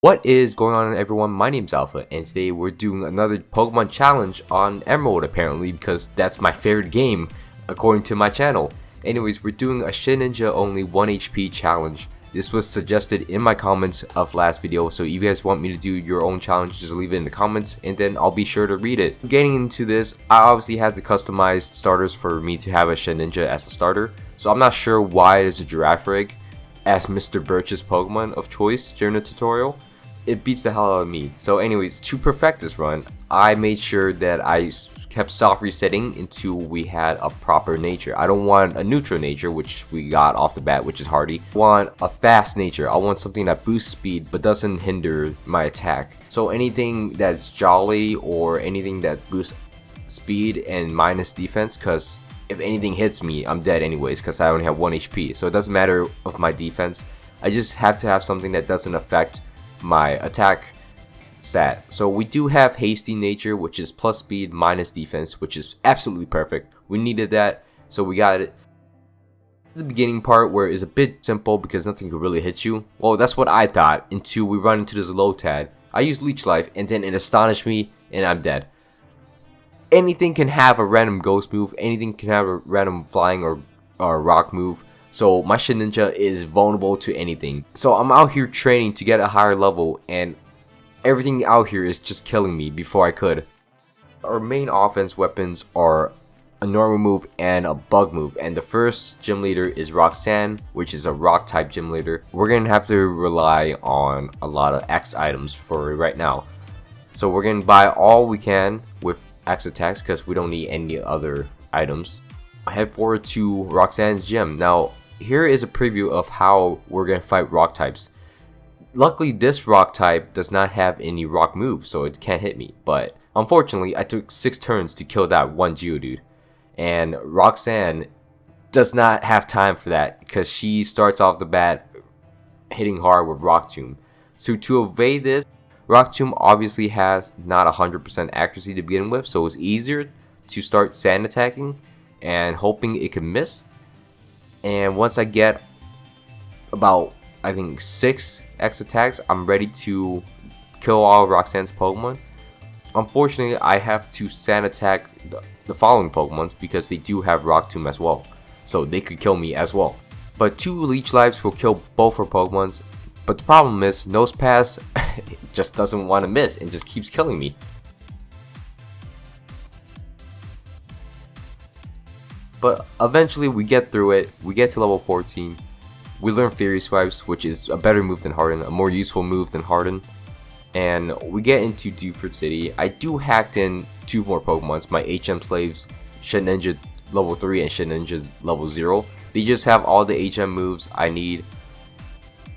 What is going on, everyone? My name's Alpha, and today we're doing another Pokemon challenge on Emerald, apparently, because that's my favorite game according to my channel. Anyways, we're doing a SHEDINJA only 1 HP challenge. This was suggested in my comments of last video, so if you guys want me to do your own challenge, just leave it in the comments and then I'll be sure to read it. Getting into this, I obviously had to customize starters for me to have a SHEDINJA as a starter, so I'm not sure why there's a Giraffe as Mr. Birch's Pokemon of choice during the tutorial. It beats the hell out of me. So anyways, to perfect this run, I made sure that I kept soft resetting until we had a proper nature. I don't want a neutral nature, which we got off the bat, which is Hardy. I want a fast nature. I want something that boosts speed but doesn't hinder my attack. So anything that's jolly or anything that boosts speed and minus defense, because if anything hits me, I'm dead anyways because I only have 1 HP. So it doesn't matter of my defense. I just have to have something that doesn't affect my attack stat. So we do have hasty nature, which is plus speed minus defense, which is absolutely perfect. We needed that, so we got it. The beginning part where it's a bit simple because nothing could really hit you. Well, that's what I thought until we run into this Lotad. I use Leech Life and then it astonished me and I'm dead. Anything can have a random ghost move, anything can have a random flying or rock move. So my SHEDINJA is vulnerable to anything. So I'm out here training to get a higher level and everything out here is just killing me before I could. Our main offense weapons are a normal move and a bug move. And the first gym leader is Roxanne, which is a rock type gym leader. We're going to have to rely on a lot of X items for right now. So we're going to buy all we can with X attacks because we don't need any other items. Head forward to Roxanne's gym. Now, here is a preview of how we're going to fight rock types. Luckily, this rock type does not have any rock moves, so it can't hit me. But unfortunately, I took 6 turns to kill that one Geodude. And Roxanne does not have time for that because she starts off the bat hitting hard with Rock Tomb. So to evade this, Rock Tomb obviously has not 100% accuracy to begin with, so it's easier to start sand attacking and hoping it can miss. And once I get about, I think, 6 X attacks, I'm ready to kill all Roxanne's Pokemon. Unfortunately, I have to sand attack the following Pokemons because they do have Rock Tomb as well, so they could kill me as well. But 2 Leech Lives will kill both her Pokemons. But the problem is, Nosepass just doesn't want to miss and just keeps killing me. But eventually we get through it, we get to level 14, we learn Fury Swipes, which is a better move than Harden, a more useful move than Harden, and we get into Dewford City. I do hacked in 2 more Pokemons, my HM Slaves, SHEDINJA level 3 and SHEDINJA's level 0. They just have all the HM moves I need,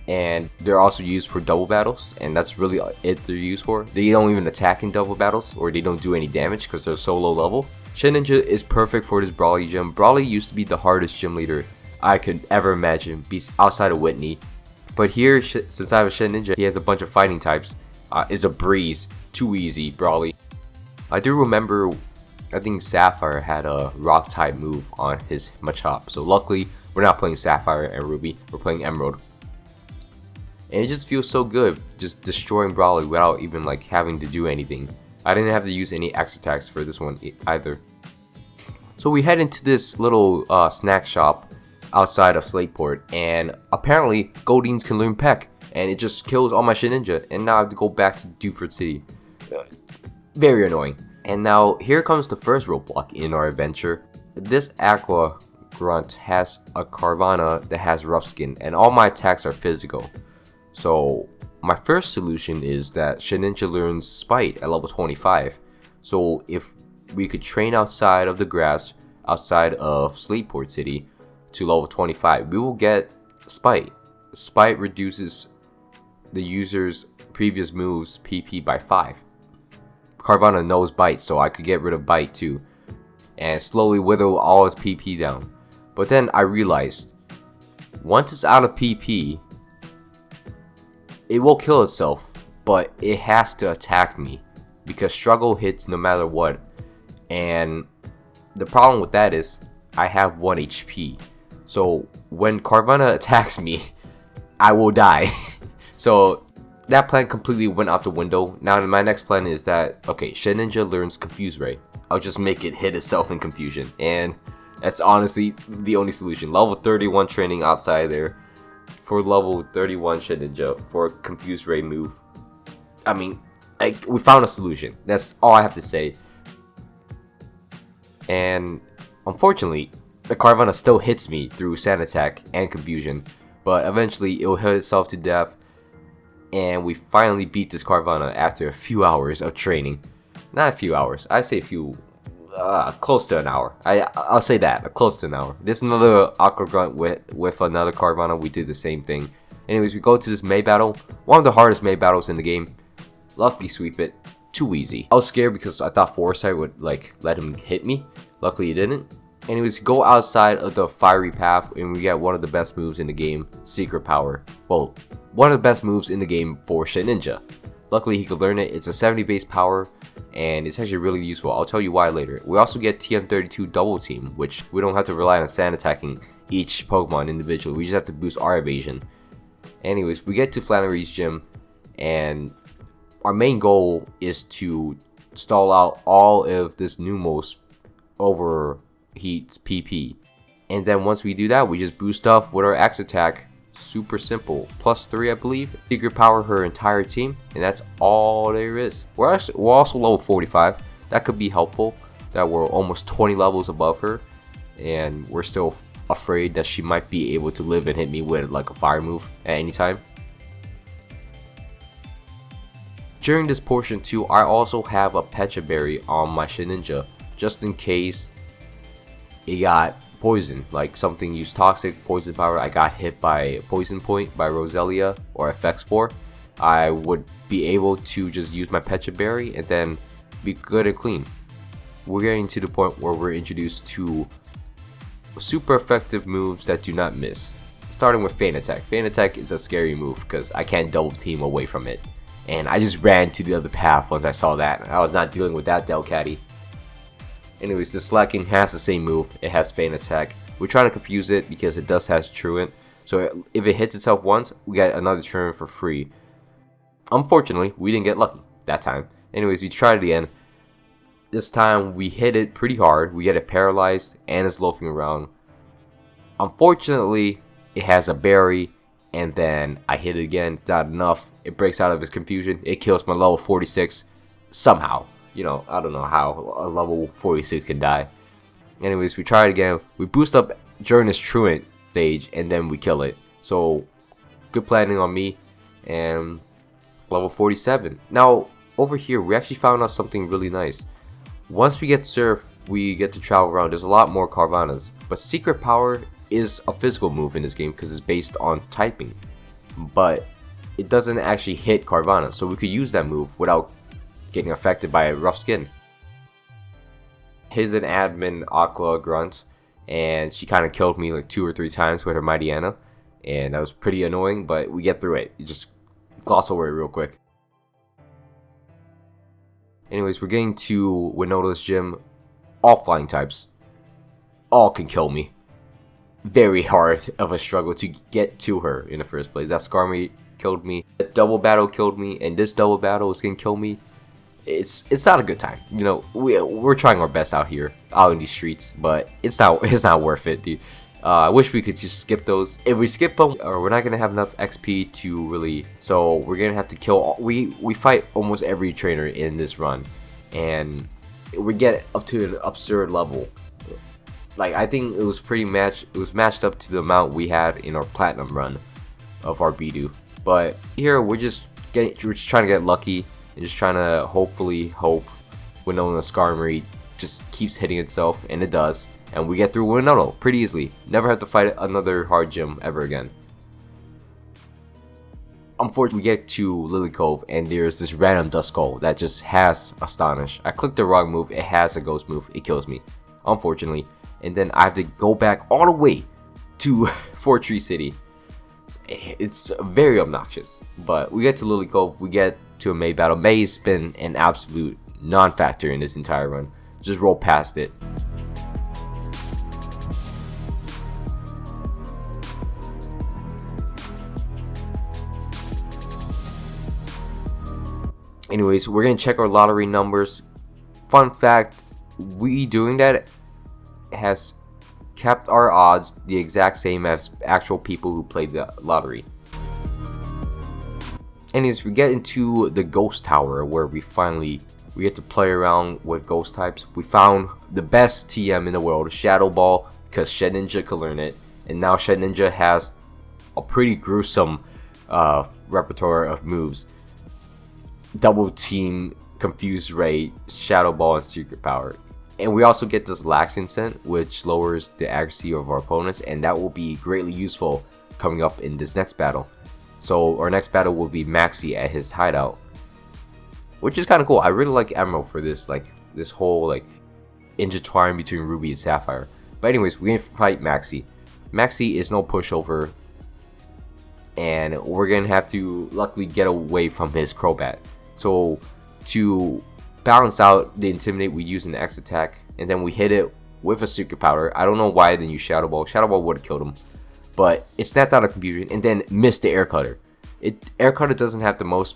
and they're also used for double battles, and that's really it they're used for. They don't even attack in double battles, or they don't do any damage because they're so low level. SHEDINJA is perfect for this Brawly gym. Brawly used to be the hardest gym leader I could ever imagine, outside of Whitney. But here, since I have a SHEDINJA, he has a bunch of fighting types. It's a breeze. Too easy, Brawly. I do remember, I think Sapphire had a rock type move on his Machop. So luckily, we're not playing Sapphire and Ruby, we're playing Emerald. And it just feels so good, just destroying Brawly without even like having to do anything. I didn't have to use any X attacks for this one either. So we head into this little snack shop outside of Slateport, and apparently Goldeen's can learn Peck, and it just kills all my SHEDINJA, and now I have to go back to Dewford City. Very annoying. And now here comes the first roadblock in our adventure. This Aqua Grunt has a Carvanha that has rough skin, and all my attacks are physical. So my first solution is that SHEDINJA learns Spite at level 25. So if we could train outside of the grass, outside of Slateport City, to level 25, we will get Spite. Spite reduces the user's previous moves PP by 5. Carvanha knows Bite, so I could get rid of Bite too, and slowly whittle all its PP down. But then I realized, once it's out of PP, it will kill itself, but it has to attack me because struggle hits no matter what. And the problem with that is I have 1 HP. So when Carvanha attacks me, I will die. So that plan completely went out the window. Now my next plan is that, okay, SHEDINJA learns Confuse Ray. I'll just make it hit itself in confusion, and that's honestly the only solution. Level 31 training outside there for level 31 SHEDINJA for a Confuse Ray move. I mean, we found a solution. That's all I have to say. And unfortunately, the Carvanha still hits me through Sand Attack and Confusion, but eventually it will hit itself to death, and we finally beat this Carvanha after a few hours of training. Not a few hours, I say a few, close to an hour. I'll say that, close to an hour. There's another Aqua Grunt with another Carvanha. We did the same thing. Anyways, we go to this May battle, one of the hardest May battles in the game. Luckily sweep it, too easy. I was scared because I thought Foresight would like let him hit me. Luckily he didn't. Anyways, go outside of the fiery path and we get one of the best moves in the game, Secret Power. Well, one of the best moves in the game for SHEDINJA. Luckily he could learn it. It's a 70 base power and it's actually really useful. I'll tell you why later. We also get TM32 double team, which we don't have to rely on sand attacking each Pokemon individually. We just have to boost our evasion. Anyways, we get to Flannery's gym and our main goal is to stall out all of this Numos overheats PP. And then once we do that, we just boost up with our Axe attack. Super simple. +3, I believe. Secret Power her entire team. And that's all there is. We're also level 45. That could be helpful. That we're almost 20 levels above her. And we're still afraid that she might be able to live and hit me with like a fire move at any time. During this portion too, I also have a Pecha Berry on my SHEDINJA, just in case it got poisoned, like something used toxic poison power. I got hit by Poison Point by Roselia or FX Spore. I would be able to just use my Pecha Berry and then be good and clean. We're getting to the point where we're introduced to super effective moves that do not miss. Starting with Feint Attack. Feint Attack is a scary move because I can't double team away from it. And I just ran to the other path once I saw that. I was not dealing with that Delcatty. Anyways, the Slacking has the same move. It has Feint Attack. We're trying to confuse it because it does has Truant. So if it hits itself once, we get another turn for free. Unfortunately, we didn't get lucky that time. Anyways, we tried it again. This time we hit it pretty hard. We get it paralyzed and it's loafing around. Unfortunately, it has a berry. And then I hit it again, not enough. It breaks out of its confusion. It kills my level 46 somehow. You know, I don't know how a level 46 can die. Anyways, we try it again. We boost up during this Truant stage and then we kill it. So, good planning on me. And level 47. Now, over here, we actually found out something really nice. Once we get Surf, we get to travel around. There's a lot more Carvanhas. But Secret Power is a physical move in this game because it's based on typing, but it doesn't actually hit Carvanha, so we could use that move without getting affected by a rough skin. Here's an admin Aqua Grunt, and she kind of killed me like 2 or 3 times with her Mightyena, and that was pretty annoying, but we get through it. You just gloss over it real quick. Anyways, we're getting to Winona's gym. All flying types. All can kill me. Very hard of a struggle to get to her in the first place. That Skarmory killed me, that double battle killed me, and this double battle is gonna kill me. It's not a good time. You know, we're trying our best out here, out in these streets, but it's not worth it, dude. I wish we could just skip those. If we skip them, we're not gonna have enough XP to really. So we're gonna have to kill. We fight almost every trainer in this run, and we get up to an absurd level. Like, I think it was matched up to the amount we had in our platinum run of our Bidoof. But here we're just trying to get lucky and just trying to hopefully hope Winona Skarmory just keeps hitting itself, and it does. And we get through Winona pretty easily. Never have to fight another hard gym ever again. Unfortunately, we get to Lily Cove and there's this random Duskull that just has Astonish. I clicked the wrong move, it has a ghost move, it kills me, unfortunately. And then I have to go back all the way to Fort Tree City. It's very obnoxious. But we get to Lily Cove, we get to a May battle. May has been an absolute non-factor in this entire run. Just roll past it. Anyways, we're gonna check our lottery numbers. Fun fact, we doing that has kept our odds the exact same as actual people who played the lottery. Anyways, we get into the ghost tower where we get to play around with ghost types. We found the best TM in the world, Shadow Ball, because SHEDINJA could learn it, and now SHEDINJA has a pretty gruesome repertoire of moves: double team, confuse ray, Shadow Ball, and secret power. And we also get this lax instant, which lowers the accuracy of our opponents, and that will be greatly useful coming up in this next battle. So our next battle will be Maxi at his hideout, which is kind of cool. I really like Emerald for this, like this whole like intertwine between Ruby and Sapphire. But anyways, we're gonna fight Maxi. Maxi is no pushover, and we're gonna have to luckily get away from his Crobat. So to balance out the Intimidate, we use an X attack, and then we hit it with a Secret Powder. I don't know why I didn't use Shadow Ball. Shadow Ball would have killed him, but it snapped out of confusion and then missed the Air Cutter. Air Cutter doesn't have the most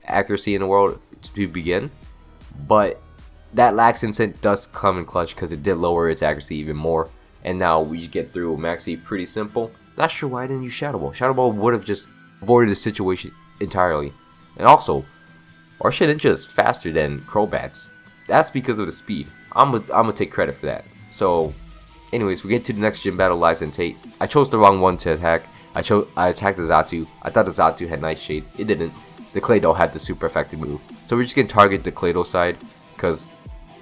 accuracy in the world to begin, but that lax instant does come in clutch because it did lower its accuracy even more. And now we get through Maxi pretty simple. Not sure why I didn't use Shadow Ball. Shadow Ball would have just avoided the situation entirely. And also, our SHEDINJA is faster than Crobat's. That's because of the speed. I'm gonna take credit for that. So, anyways, we get to the next gym battle, Liza and Tate. I chose the wrong one to attack. I attacked the Xatu. I thought the Xatu had Nightshade. It didn't. The Claydol had the super effective move. So we're just gonna target the Claydol side, because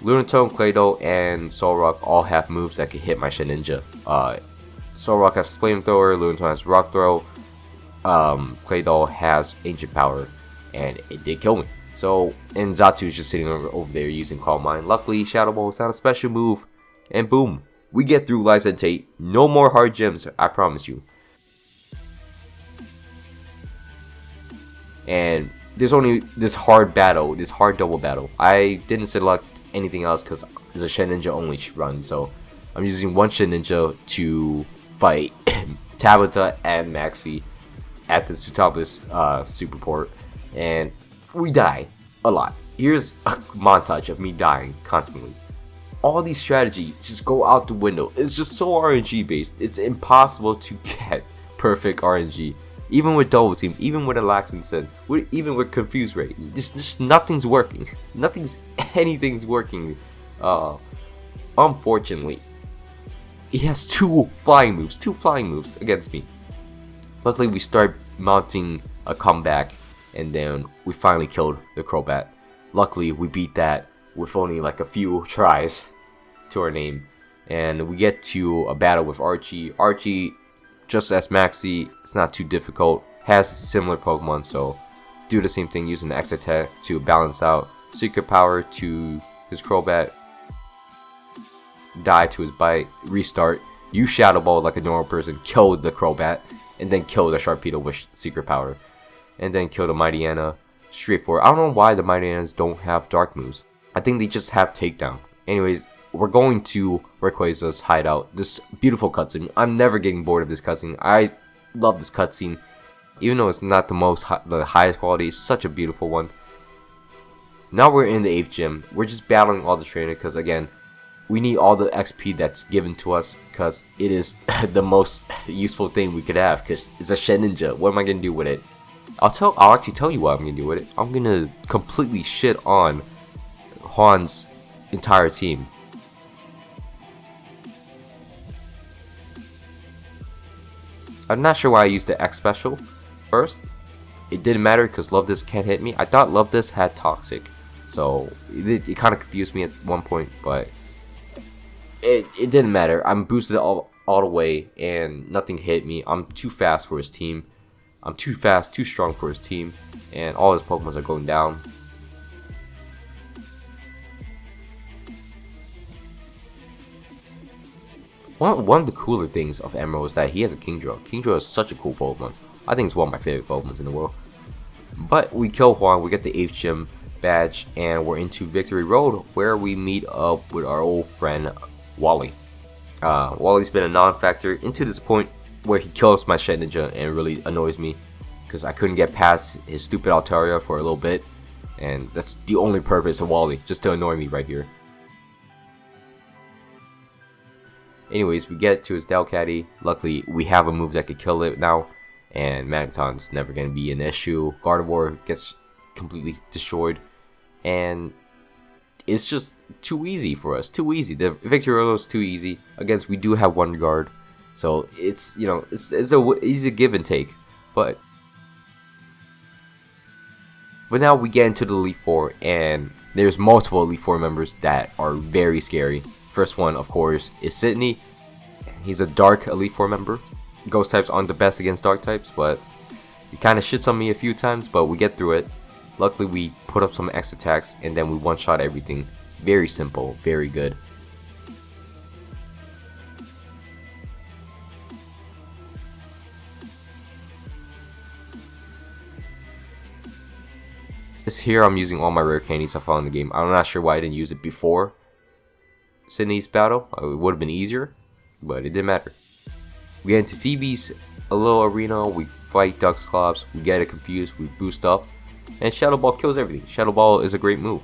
Lunatone, Claydol, and Solrock all have moves that can hit my SHEDINJA. Solrock has Flamethrower, Lunatone has Rock Throw, Claydol has Ancient Power, and it did kill me. So, and Xatu is just sitting over there using Calm Mind. Luckily, Shadow Ball is not a special move, and boom, we get through Liza and Tate. No more hard gyms, I promise you. And there's only this hard battle, this hard double battle. I didn't select anything else because it's a SHEDINJA only run, so I'm using one SHEDINJA to fight Tabitha and Maxi at the Sutopus super port, and we die a lot. Here's a montage of me dying constantly. All these strategies just go out the window. It's just so RNG based. It's impossible to get perfect RNG. Even with double team, even with a lax instant, even with confuse rate, just nothing's working. Anything's working. Unfortunately, he has two flying moves against me. Luckily, we start mounting a comeback, and then we finally killed the Crobat. Luckily, we beat that with only like a few tries to our name, and we get to a battle with Archie. Archie, just as Maxi, it's not too difficult, has similar Pokemon, so do the same thing using the X attack to balance out Secret Power to his Crobat, die to his bite, restart, use Shadow Ball like a normal person, kill the Crobat, and then kill the Sharpedo with Secret Power, and then kill the Mightyena. Straightforward. I don't know why the Mightyenas don't have dark moves. I think they just have takedown. Anyways, we're going to Rayquaza's hideout. This beautiful cutscene. I'm never getting bored of this cutscene. I love this cutscene. Even though it's not the highest quality, it's such a beautiful one. Now we're in the 8th gym. We're just battling all the trainers because, again, we need all the XP that's given to us because it is the most useful thing we could have because it's a SHEDINJA. What am I going to do with it? I'll actually tell you what I'm going to do with it. I'm going to completely shit on Juan's entire team. I'm not sure why I used the X special first. It didn't matter because Love can't hit me. I thought Love had Toxic, so it kind of confused me at one point, but it didn't matter. I'm boosted all the way and nothing hit me. I'm too fast for his team. I'm too fast, too strong for his team, and all his Pokemon are going down. One of the cooler things of Emerald is that he has a Kingdra. Kingdra is such a cool Pokemon. I think it's one of my favorite Pokemon in the world. But we kill Juan, we get the 8th gym badge, and we're into Victory Road, where we meet up with our old friend Wally. Wally's been a non-factor into this point where he kills my SHEDINJA and really annoys me because I couldn't get past his stupid Altaria for a little bit, and that's the only purpose of Wally, just to annoy me right here. Anyways, we get to his Delcatty. Luckily, we have a move that could kill it now, and Magneton's never going to be an issue. Gardevoir gets completely destroyed, and it's just too easy for us. Too easy. The Victorola is too easy. Against, we do have one guard, so it's, you know, it's a easy give and take. But now we get into the Elite Four, and there's multiple Elite Four members that are very scary. First one, of course, is Sydney. He's a Dark Elite Four member. Ghost types aren't the best against Dark types, but he kind of shits on me a few times, but we get through it. Luckily, we put up some X attacks, and then we one-shot everything. Very simple, very good. This here, I'm using all my rare candies I found in the game. I'm not sure why I didn't use it before Sydney's battle. It would have been easier, but it didn't matter. We get into Phoebe's a little arena. We fight Duxclops. We get it confused. We boost up, and Shadow Ball kills everything. Shadow Ball is a great move.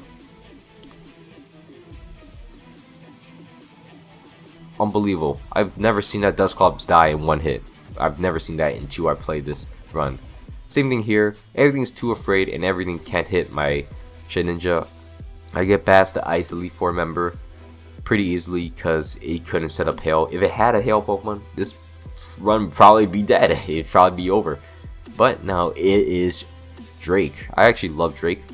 Unbelievable. I've never seen that Duxclops die in one hit. I've never seen that until I played this run. Same thing here. Everything's too afraid, and everything can't hit my SHEDINJA. I get past the Ice Elite Four member pretty easily because it couldn't set up Hail. If it had a Hail Pokemon, this run would probably be dead. It'd probably be over. But now it is Drake. I actually love Drake.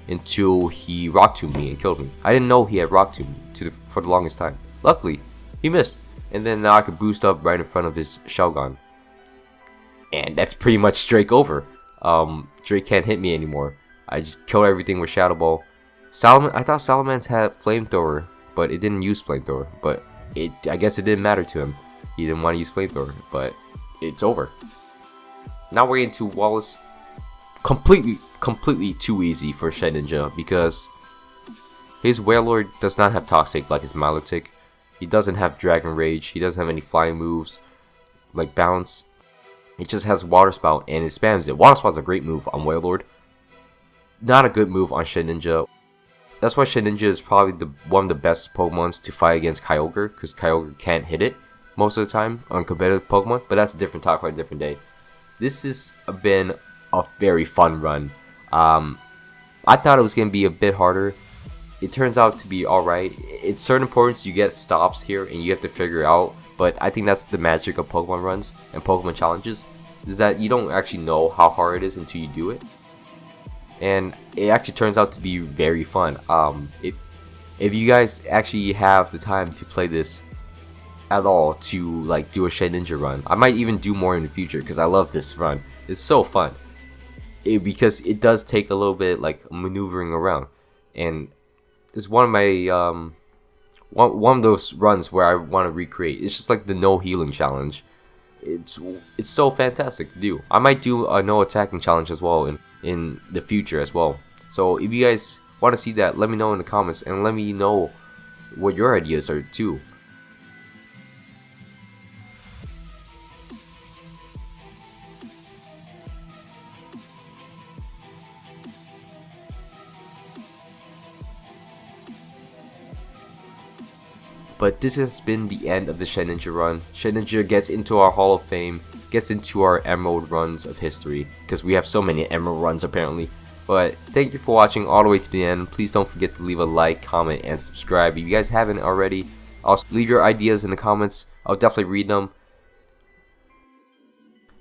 Until he Rock Tombed me and killed me. I didn't know he had Rock Tombed for the longest time. Luckily, he missed. And then now I could boost up right in front of his Shelgon. And that's pretty much Drake over. Drake can't hit me anymore. I just killed everything with Shadow Ball. I thought Salamence had Flamethrower, but it didn't use Flamethrower. But I guess it didn't matter to him. He didn't want to use Flamethrower, but it's over. Now we're into Wallace. Completely too easy for SHEDINJA because his Wailord does not have Toxic like his Milotic. He doesn't have Dragon Rage. He doesn't have any flying moves like Bounce. It just has Water Spout and it spams it. Water Spout's a great move on Wailord. Not a good move on SHEDINJA. That's why SHEDINJA is probably one of the best Pokemons to fight against Kyogre, because Kyogre can't hit it most of the time on competitive Pokemon. But that's a different talk for a different day. This has been a very fun run. I thought it was going to be a bit harder. It turns out to be alright. At certain points you get stops here and you have to figure out, but I think that's the magic of Pokemon runs and Pokemon challenges, is that you don't actually know how hard it is until you do it. And it actually turns out to be very fun. If you guys actually have the time to play this at all, to like do a SHEDINJA run, I might even do more in the future because I love this run. It's so fun. Because it does take a little bit like maneuvering around, and it's one of my one of those runs where I want to recreate. It's just like the no healing challenge. It's so fantastic to do. I might do a no attacking challenge as well in the future as well. So if you guys want to see that, let me know in the comments and let me know what your ideas are too. But this has been the end of the SHEDINJA run. SHEDINJA gets into our Hall of Fame, gets into our Emerald runs of history, because we have so many Emerald runs apparently. But thank you for watching all the way to the end. Please don't forget to leave a like, comment, and subscribe if you guys haven't already. Also, leave your ideas in the comments. I'll definitely read them.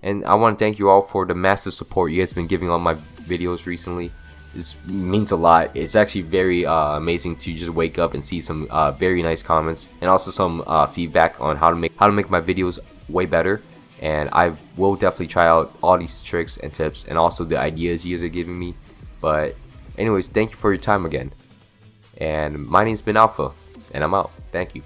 And I want to thank you all for the massive support you guys have been giving on my videos recently. This means a lot. It's actually very amazing to just wake up and see some very nice comments, and also some feedback on how to make my videos way better. And I will definitely try out all these tricks and tips, and also the ideas you guys are giving me. But anyways, thank you for your time again. And my name's been Alpha, and I'm out. Thank you.